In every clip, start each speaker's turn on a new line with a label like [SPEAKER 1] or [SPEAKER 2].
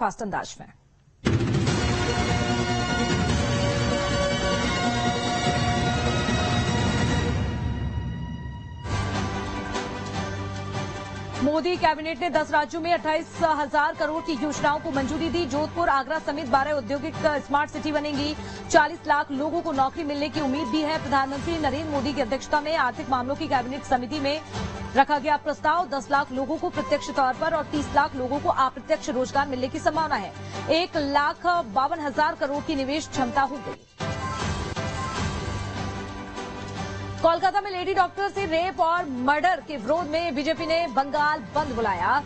[SPEAKER 1] Fast अंदाज में। Modi cabinet ने 10 राज्यों में 28,000 करोड़ की योजनाओं को मंजूरी दी। जोधपुर, आगरा समेत 12 औद्योगिक स्मार्ट सिटी बनेंगी। 40 लाख लोगों को नौकरी मिलने की उम्मीद भी है। प्रधानमंत्री नरेंद्र मोदी की अध्यक्षता में आर्थिक मामलों की कैबिनेट समिति में रखा गया प्रस्ताव। 10 लाख लोगों को प्रत्यक्ष तौर पर और 30 लाख लोगों को अप्रत्यक्ष रोजगार मिलने की संभावना है। 1,52,000 करोड़ की निवेश क्षमता हो गई। कोलकाता में लेडी डॉक्टर से रेप और मर्डर के विरोध में बीजेपी ने बंगाल बंद बुलाया।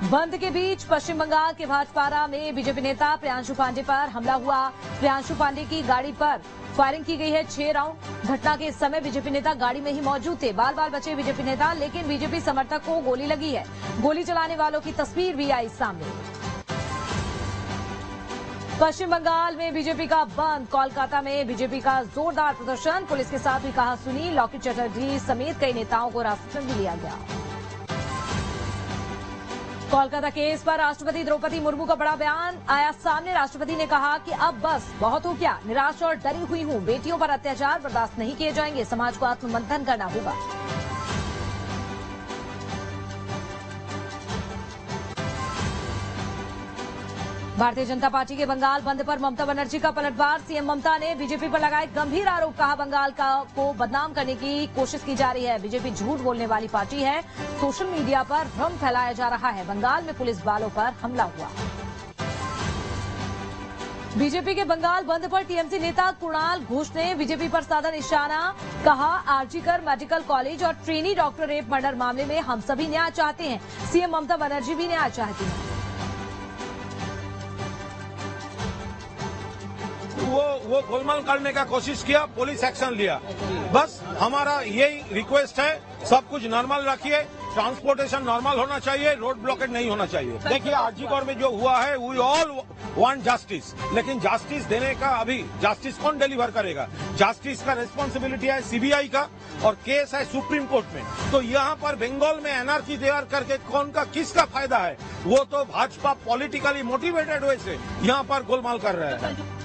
[SPEAKER 1] बंद के बीच पश्चिम बंगाल के भाटपारा में बीजेपी नेता प्रियांशु पांडे पर हमला हुआ। प्रियांशु पांडे की गाड़ी पर फायरिंग की गई है 6 राउंड। घटना के समय बीजेपी नेता गाड़ी में ही मौजूद थे। बाल बाल बचे बीजेपी नेता, लेकिन बीजेपी समर्थक को गोली लगी है। गोली चलाने वालों की तस्वीर भी आई सामने। पश्चिम बंगाल में बीजेपी का बंद, कोलकाता में बीजेपी का जोरदार प्रदर्शन। पुलिस के साथ भी कहा सुनी। लॉकेट चटर्जी समेत कई नेताओं को हिरासत में लिया गया। कोलकाता केस पर राष्ट्रपति द्रौपदी मुर्मू का बड़ा बयान आया सामने। राष्ट्रपति ने कहा कि अब बस बहुत हो गया, निराश और डरी हुई हूं। बेटियों पर अत्याचार बर्दाश्त नहीं किए जाएंगे। समाज को आत्ममंथन करना होगा। भारतीय जनता पार्टी के बंगाल बंद पर ममता बनर्जी का पलटवार। सीएम ममता ने बीजेपी पर लगाए गंभीर आरोप। कहा बंगाल को बदनाम करने की कोशिश की जा रही है। बीजेपी झूठ बोलने वाली पार्टी है। सोशल मीडिया पर भ्रम फैलाया जा रहा है। बंगाल में पुलिस वालों पर हमला हुआ। बीजेपी के बंगाल बंद पर टीएमसी नेता कुणाल घोष ने बीजेपी पर साधा निशाना। कहा आरजीकर मेडिकल कॉलेज और ट्रेनी डॉक्टर रेप मर्डर मामले में हम सभी न्याय चाहते हैं। सीएम ममता बनर्जी भी न्याय चाहती हैं।
[SPEAKER 2] वो गोलमाल करने का कोशिश किया, पुलिस एक्शन लिया। बस हमारा यही रिक्वेस्ट है, सब कुछ नॉर्मल रखिए, ट्रांसपोर्टेशन नॉर्मल होना चाहिए, रोड ब्लॉकेट नहीं होना चाहिए। देखिए आरजीकर में जो हुआ है, वी ऑल वांट जस्टिस, लेकिन जस्टिस देने का अभी जस्टिस कौन डिलीवर करेगा? जस्टिस का रिस्पॉन्सिबिलिटी है सीबीआई का और केस है सुप्रीम कोर्ट में। तो यहाँ पर बंगाल में एनआरसी तैयार करके कौन का किसका फायदा है? वो तो भाजपा पॉलिटिकली मोटिवेटेड वे से यहाँ पर गोलमाल कर रहे हैं।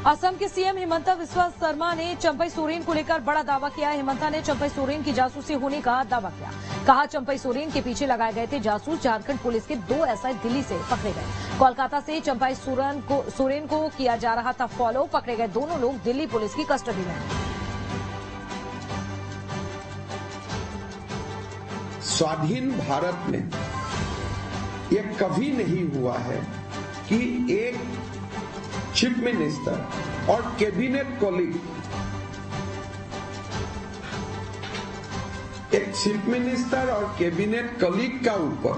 [SPEAKER 1] असम के सीएम हिमंता बिस्वा शर्मा ने चंपई सोरेन को लेकर बड़ा दावा किया। हिमंता ने चंपई सोरेन की जासूसी होने का दावा किया। कहा चंपई सोरेन के पीछे लगाए गए थे जासूस। झारखंड पुलिस के 2 एसआई दिल्ली से पकड़े गए। कोलकाता से चंपई सोरेन को किया जा रहा था फॉलो। पकड़े गए दोनों लोग दिल्ली पुलिस की कस्टडी में।
[SPEAKER 3] स्वाधीन भारत में यह कभी नहीं हुआ है कि एक चीफ मिनिस्टर और कैबिनेट कॉलीग, एक चीफ मिनिस्टर और कैबिनेट कॉलीग का ऊपर,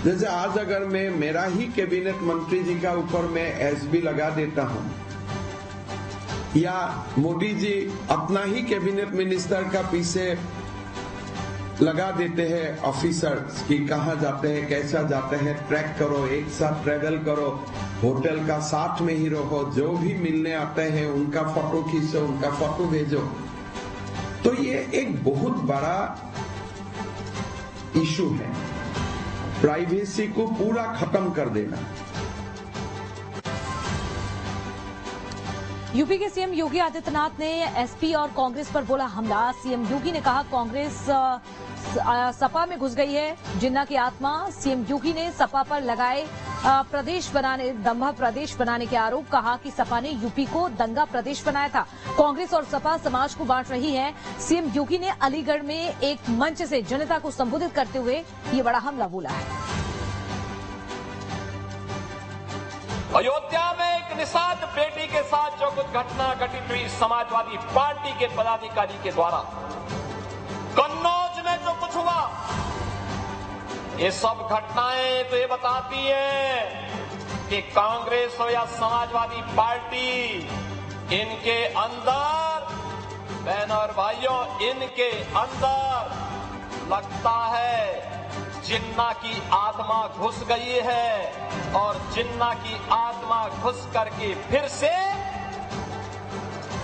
[SPEAKER 3] जैसे आज अगर मैं मेरा ही कैबिनेट मंत्री जी का ऊपर मैं एसबी लगा देता हूं, या मोदी जी अपना ही कैबिनेट मिनिस्टर का पीछे लगा देते हैं ऑफिसर्स कि कहां जाते हैं, कैसा जाते हैं, ट्रैक करो, एक साथ ट्रेवल करो, होटल का साथ में ही रहो, जो भी मिलने आते हैं उनका फोटो खींचो, उनका फोटो भेजो। तो ये एक बहुत बड़ा इशू है, प्राइवेसी को पूरा खत्म कर देना।
[SPEAKER 1] यूपी के सीएम योगी आदित्यनाथ ने एसपी और कांग्रेस पर बोला हमला। सीएम योगी ने कहा कांग्रेस सपा में घुस गई है, जिन्ना की आत्मा। सीएम योगी ने सपा पर लगाए दंगा प्रदेश बनाने के आरोप। कहा कि सपा ने यूपी को दंगा प्रदेश बनाया था। कांग्रेस और सपा समाज को बांट रही है। सीएम योगी ने अलीगढ़ में एक मंच से जनता को संबोधित करते हुए ये बड़ा हमला बोला है।
[SPEAKER 4] अयोध्या में एक निषाद बेटी के साथ जो कुछ घटना घटित हुई समाजवादी पार्टी के पदाधिकारी के द्वारा, कन्नौज में जो कुछ हुआ, ये सब घटनाएं तो ये बताती हैं कि कांग्रेस हो या समाजवादी पार्टी, इनके अंदर, बहनों और भाइयों, इनके अंदर लगता है जिन्ना की आत्मा घुस गई है और जिन्ना की आत्मा घुस करके फिर से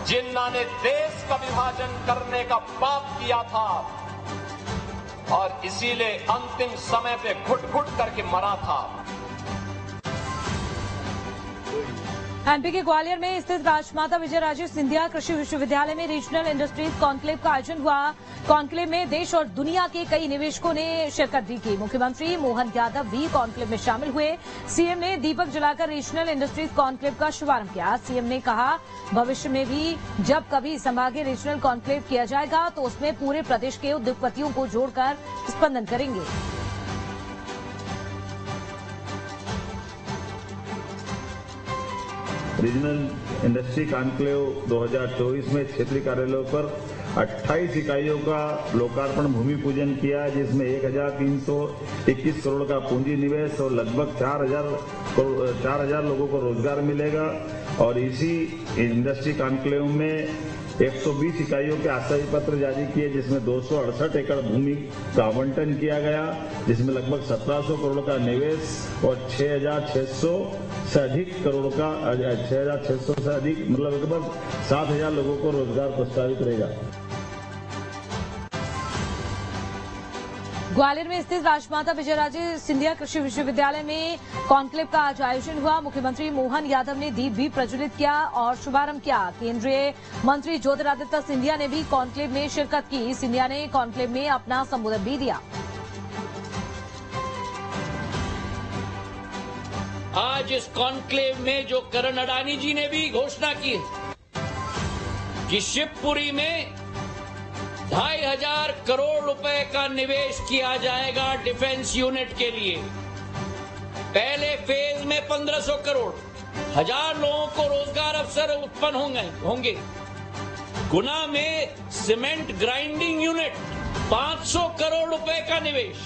[SPEAKER 4] जिन्ना ने देश का विभाजन करने का पाप किया था और इसीलिए अंतिम समय पे घुट-घुट करके मरा था।
[SPEAKER 1] एमपी के ग्वालियर में स्थित राजमाता विजयराजे सिंधिया कृषि विश्वविद्यालय में रीजनल इंडस्ट्रीज कॉन्क्लेव का आयोजन हुआ। कॉन्क्लेव में देश और दुनिया के कई निवेशकों ने शिरकत भी की। मुख्यमंत्री मोहन यादव भी कॉन्क्लेव में शामिल हुए। सीएम ने दीपक जलाकर रीजनल इंडस्ट्रीज कॉन्क्लेव का शुभारंभ किया। सीएम ने कहा, भविष्य में भी जब कभी संभागीय रीजनल कॉन्क्लेव किया जाएगा तो उसमें पूरे प्रदेश के उद्योगपतियों को जोड़कर स्पंदन करेंगे।
[SPEAKER 5] रीजनल इंडस्ट्री कॉन्क्लेव 2024 में क्षेत्रीय कार्यालयों पर 28 इकाइयों का लोकार्पण भूमि पूजन किया, जिसमें 1321 करोड़ का पूंजी निवेश और लगभग 4000 लोगों को रोजगार मिलेगा। और इसी इंडस्ट्री कॉन्क्लेव में 120 इकाइयों के आश्रय पत्र जारी किए, जिसमें 268 एकड़ भूमि का आवंटन किया गया, जिसमें लगभग 1700 करोड़ का निवेश और 6600 से अधिक करोड़ का 6600 से अधिक मतलब लगभग 7000 लोगों को रोजगार प्रस्तावित रहेगा।
[SPEAKER 1] ग्वालियर में स्थित राजमाता विजयराजे सिंधिया कृषि विश्वविद्यालय में कॉन्क्लेव का आज आयोजन हुआ। मुख्यमंत्री मोहन यादव ने दीप भी प्रज्वलित किया और शुभारंभ किया। केंद्रीय मंत्री ज्योतिरादित्य सिंधिया ने भी कॉन्क्लेव में शिरकत की। सिंधिया ने कॉन्क्लेव में अपना संबोधन भी दिया।
[SPEAKER 6] आज इस कॉन्क्लेव में जो करण अडानी जी ने भी घोषणा की कि शिवपुरी में 2500 करोड़ रुपए का निवेश किया जाएगा डिफेंस यूनिट के लिए। पहले फेज में 1500 करोड़, 1000 लोगों को रोजगार अवसर उत्पन्न होंगे। गुना में सीमेंट ग्राइंडिंग यूनिट 500 करोड़ रुपए का निवेश।